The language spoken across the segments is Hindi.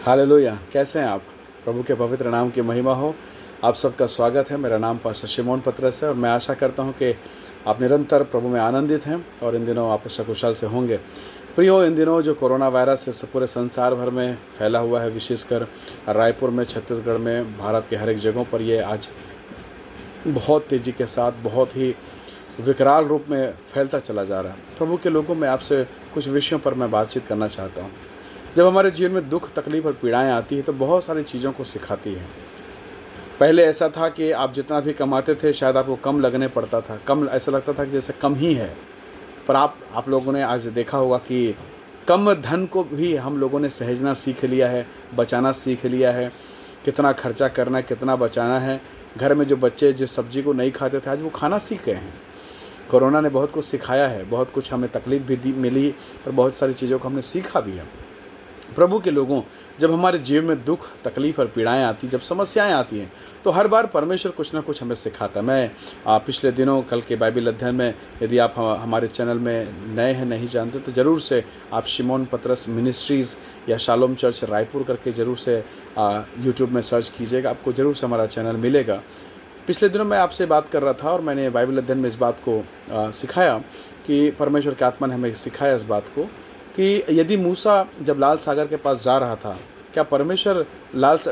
हालेलुया। कैसे हैं आप? प्रभु के पवित्र नाम की महिमा हो। आप सबका स्वागत है। मेरा नाम पास्टर शिमोन पतरस है और मैं आशा करता हूं कि आप निरंतर प्रभु में आनंदित हैं और इन दिनों आप सकुशल से होंगे। प्रियो, इन दिनों जो कोरोना वायरस है पूरे संसार भर में फैला हुआ है, विशेषकर रायपुर में, छत्तीसगढ़ में, भारत के हर एक जगहों पर ये आज बहुत तेज़ी के साथ बहुत ही विकराल रूप में फैलता चला जा रहा है। प्रभु के लोगों में आपसे कुछ विषयों पर मैं बातचीत करना चाहता हूँ। जब हमारे जीवन में दुख, तकलीफ और पीड़ाएं आती है तो बहुत सारी चीज़ों को सिखाती है। पहले ऐसा था कि आप जितना भी कमाते थे शायद आपको कम लगने पड़ता था, कम ऐसा लगता था कि जैसे कम ही है। पर आप लोगों ने आज देखा होगा कि कम धन को भी हम लोगों ने सहेजना सीख लिया है, बचाना सीख लिया है। कितना खर्चा करना है, कितना बचाना है। घर में जो बच्चे जिस सब्जी को नहीं खाते थे आज वो खाना सीख गए हैं। कोरोना ने बहुत कुछ सिखाया है, बहुत कुछ हमें तकलीफ भी मिली, पर बहुत सारी चीज़ों को हमने सीखा भी है। प्रभु के लोगों, जब हमारे जीवन में दुख, तकलीफ़ और पीड़ाएं आती, जब समस्याएं आती हैं, तो हर बार परमेश्वर कुछ ना कुछ हमें सिखाता है। मैं पिछले दिनों कल के बाइबल अध्ययन में, यदि आप हमारे चैनल में नए हैं, नहीं जानते, तो ज़रूर से आप शिमोन पतरस मिनिस्ट्रीज़ या शालोम चर्च रायपुर करके ज़रूर से यूट्यूब में सर्च कीजिएगा, आपको ज़रूर से हमारा चैनल मिलेगा। पिछले दिनों मैं आपसे बात कर रहा था और मैंने बाइबल अध्ययन में इस बात को सिखाया कि परमेश्वर के आत्मा ने हमें सिखाया इस बात को कि यदि मूसा जब लाल सागर के पास जा रहा था, क्या परमेश्वर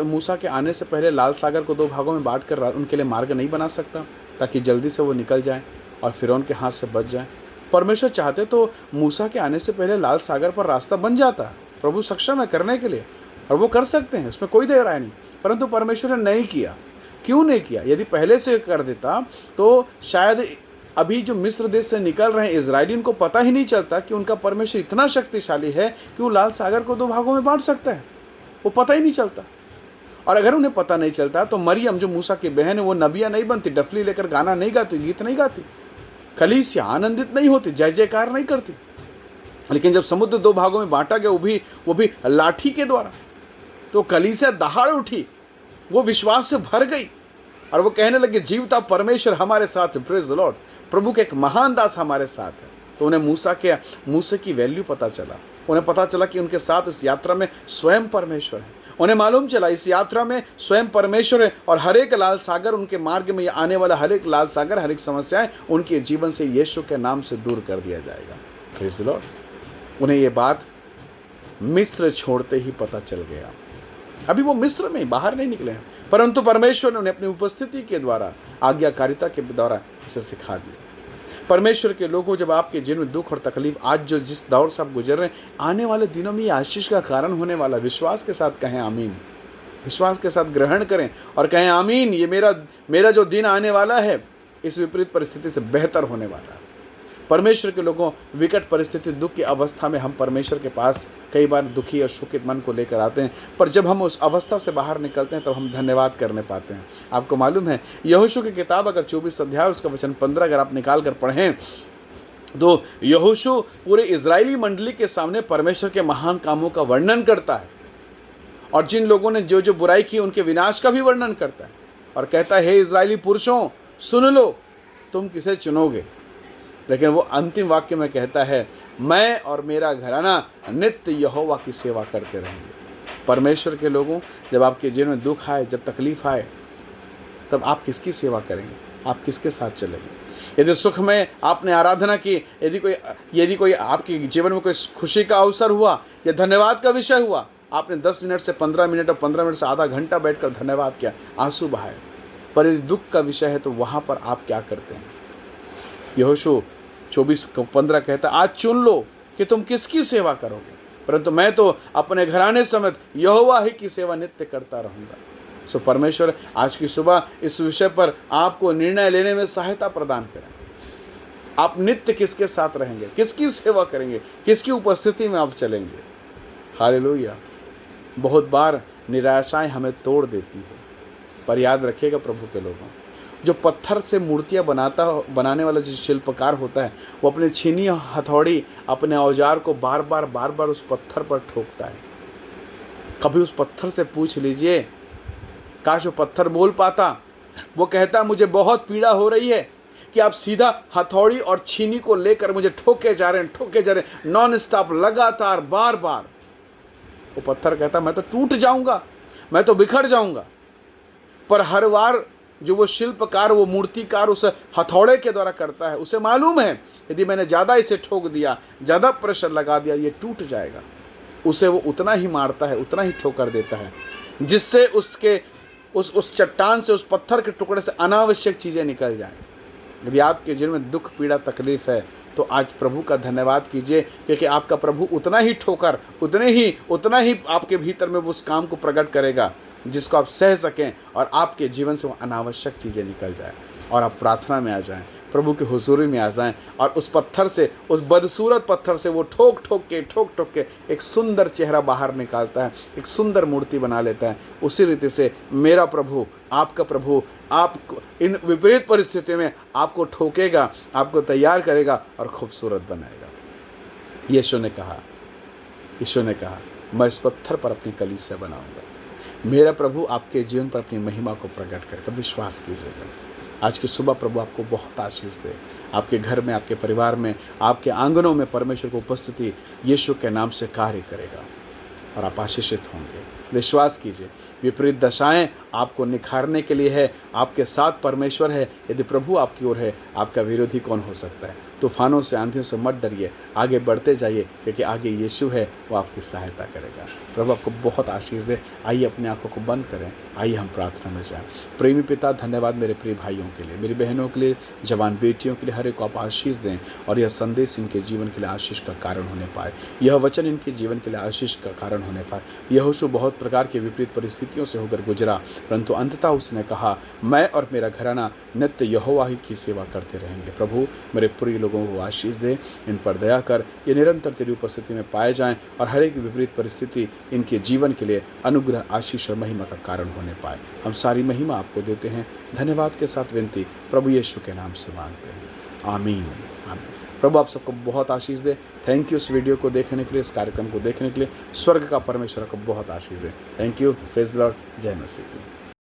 मूसा के आने से पहले लाल सागर को 2 भागों में बांट कर उनके लिए मार्ग नहीं बना सकता ताकि जल्दी से वो निकल जाएं और फ़िरौन के हाथ से बच जाएं? परमेश्वर चाहते तो मूसा के आने से पहले लाल सागर पर रास्ता बन जाता। प्रभु सक्षम है करने के लिए और वो कर सकते हैं, उसमें कोई देर आए नहीं। परंतु परमेश्वर ने नहीं किया। क्यों नहीं किया? यदि पहले से कर देता तो शायद अभी जो मिस्र देश से निकल रहे हैं इजरायली, उनको पता ही नहीं चलता कि उनका परमेश्वर इतना शक्तिशाली है कि वो लाल सागर को 2 भागों में बांट सकता है। वो पता ही नहीं चलता। और अगर उन्हें पता नहीं चलता तो मरियम जो मूसा की बहन है वो नबिया नहीं बनती, डफली लेकर गाना नहीं गाती, गीत नहीं गाती, कलीसिया आनंदित नहीं होती, जय जयकार नहीं करती। लेकिन जब समुद्र 2 भागों में बांटा गया, वो भी लाठी के द्वारा, तो कलीसिया दहाड़ उठी, वो विश्वास से भर गई और वो कहने लगे जीवता परमेश्वर हमारे साथ है, प्रेज द लॉर्ड। प्रभु के एक महान दास हमारे साथ है। तो उन्हें मूसा की वैल्यू पता चला। उन्हें पता चला कि उनके साथ इस यात्रा में स्वयं परमेश्वर है। उन्हें मालूम चला इस यात्रा में स्वयं परमेश्वर है और हर एक लाल सागर, उनके मार्ग में आने वाला हर एक लाल सागर, हर एक समस्याएं उनके जीवन से यीशु के नाम से दूर कर दिया जाएगा। Praise the Lord. उन्हें ये बात मिस्र छोड़ते ही पता चल गया। अभी वो मिस्र में बाहर नहीं निकले हैं, परंतु परमेश्वर ने उन्हें अपनी उपस्थिति के द्वारा, आज्ञाकारिता के द्वारा इसे सिखा दिया। परमेश्वर के लोगों, जब आपके जीवन में दुख और तकलीफ आज जो जिस दौर से आप गुजर रहे हैं, आने वाले दिनों में ये आशीष का कारण होने वाला। विश्वास के साथ कहें आमीन, विश्वास के साथ ग्रहण करें और कहें आमीन। ये मेरा जो दिन आने वाला है इस विपरीत परिस्थिति से बेहतर होने वाला है। परमेश्वर के लोगों, विकट परिस्थिति, दुख की अवस्था में हम परमेश्वर के पास कई बार दुखी और शोकित मन को लेकर आते हैं, पर जब हम उस अवस्था से बाहर निकलते हैं तब हम धन्यवाद करने पाते हैं। आपको मालूम है यहोशू की किताब अगर 24 अध्याय उसका वचन 15 अगर आप निकाल कर पढ़ें तो यहोशू पूरे इजरायली मंडली के सामने परमेश्वर के महान कामों का वर्णन करता है और जिन लोगों ने जो जो बुराई की उनके विनाश का भी वर्णन करता है और कहता है, हे इजरायली पुरुषों सुन लो, तुम किसे चुनोगे? लेकिन वो अंतिम वाक्य में कहता है, मैं और मेरा घराना नित्य यहोवा की सेवा करते रहेंगे। परमेश्वर के लोगों, जब आपके जीवन में दुख आए, जब तकलीफ आए, तब आप किसकी सेवा करेंगे? आप किसके साथ चलेंगे? यदि सुख में आपने आराधना की, यदि कोई आपके जीवन में कोई खुशी का अवसर हुआ या धन्यवाद का विषय हुआ, आपने 10 मिनट से 15 मिनट और 15 मिनट से आधा घंटा बैठकर धन्यवाद किया, आंसू बहाए, पर यदि दुख का विषय है तो वहाँ पर आप क्या करते हैं? यहोशू 24:15 कहता, आज चुन लो कि तुम किसकी सेवा करोगे, परंतु मैं तो अपने घराने समेत यहोवा ही की सेवा नित्य करता रहूँगा। सो परमेश्वर आज की सुबह इस विषय पर आपको निर्णय लेने में सहायता प्रदान करें। आप नित्य किसके साथ रहेंगे, किसकी सेवा करेंगे, किसकी उपस्थिति में आप चलेंगे? हालेलुया। बहुत बार निराशाएं हमें तोड़ देती है, पर याद रखिएगा प्रभु के लोगों, जो पत्थर से मूर्तियाँ बनाने वाला जो शिल्पकार होता है, वो अपने छीनी हथौड़ी, अपने औजार को बार बार उस पत्थर पर ठोकता है। कभी उस पत्थर से पूछ लीजिए, काश वो पत्थर बोल पाता। वो कहता, मुझे बहुत पीड़ा हो रही है कि आप सीधा हथौड़ी और छीनी को लेकर मुझे ठोके जा रहे हैं, नॉन स्टॉप, लगातार, बार बार। वो पत्थर कहता मैं तो टूट जाऊंगा, मैं तो बिखर जाऊंगा। पर हर बार जो वो शिल्पकार, वो मूर्तिकार उस हथौड़े के द्वारा करता है, उसे मालूम है यदि मैंने ज़्यादा इसे ठोक दिया, ज़्यादा प्रेशर लगा दिया, ये टूट जाएगा। उसे वो उतना ही मारता है, उतना ही ठोकर देता है, जिससे उसके उस चट्टान से, उस पत्थर के टुकड़े से अनावश्यक चीज़ें निकल जाएं। यदि आपके जीवन में दुख, पीड़ा, तकलीफ है तो आज प्रभु का धन्यवाद कीजिए, क्योंकि आपका प्रभु उतना ही ठोकर, उतना ही आपके भीतर में उस काम को प्रकट करेगा जिसको आप सह सकें और आपके जीवन से वो अनावश्यक चीज़ें निकल जाए और आप प्रार्थना में आ जाएं, प्रभु की हुजूरी में आ जाएं और उस पत्थर से, उस बदसूरत पत्थर से वो ठोक ठोक के एक सुंदर चेहरा बाहर निकालता है, एक सुंदर मूर्ति बना लेता है। उसी रीति से मेरा प्रभु, आपका प्रभु, आपको इन विपरीत परिस्थितियों में आपको ठोकेगा, आपको तैयार करेगा और खूबसूरत बनाएगा। यीशु ने कहा मैं इस पत्थर पर अपनी कलीसिया बनाऊंगा। मेरा प्रभु आपके जीवन पर अपनी महिमा को प्रकट करेगा। विश्वास कीजिएगा। आज की सुबह प्रभु आपको बहुत आशीष दे। आपके घर में, आपके परिवार में, आपके आंगनों में परमेश्वर की उपस्थिति यीशु के नाम से कार्य करेगा और आप आशीषित होंगे। विश्वास कीजिए, विपरीत दशाएं आपको निखारने के लिए है। आपके साथ परमेश्वर है। यदि प्रभु आपकी ओर है, आपका विरोधी कौन हो सकता है। तूफानों से, आंधियों से मत डरिए, आगे बढ़ते जाइए, क्योंकि आगे यीशु है, वो आपकी सहायता करेगा। प्रभु आपको बहुत आशीष दे। आइए अपनी आंखों को बंद करें, आइए हम प्रार्थना में जाएं। प्रेमी पिता, धन्यवाद मेरे प्रिय भाइयों के लिए, मेरी बहनों के लिए, जवान बेटियों के लिए, हर एक को आप आशीष दें और यह संदेश इनके जीवन के लिए आशीष का कारण होने पाए। यह वचन इनके जीवन के लिए आशीष का कारण होने पाए। यहोशू बहुत प्रकार के विपरीत परिस्थितियों से होकर गुजरा, परंतु अंततः उसने कहा मैं और मेरा घराना नित्य यहोवा ही की सेवा करते रहेंगे। प्रभु मेरे प्रिय लोगों को आशीष दे, इन पर दया कर, ये निरंतर तेरी उपस्थिति में पाए जाएं और हर एक विपरीत परिस्थिति इनके जीवन के लिए अनुग्रह, आशीष और महिमा का कारण होने पाए। हम सारी महिमा आपको देते हैं। धन्यवाद के साथ विनती प्रभु यीशु के नाम से मांगते हैं। आमीन, आमीन। प्रभु आप सबको बहुत आशीष दे। थैंक यू इस वीडियो को देखने के लिए, इस कार्यक्रम को देखने के लिए। स्वर्ग का परमेश्वर आपको बहुत आशीष दे। Thank you. Praise the lord. जय मसीह की।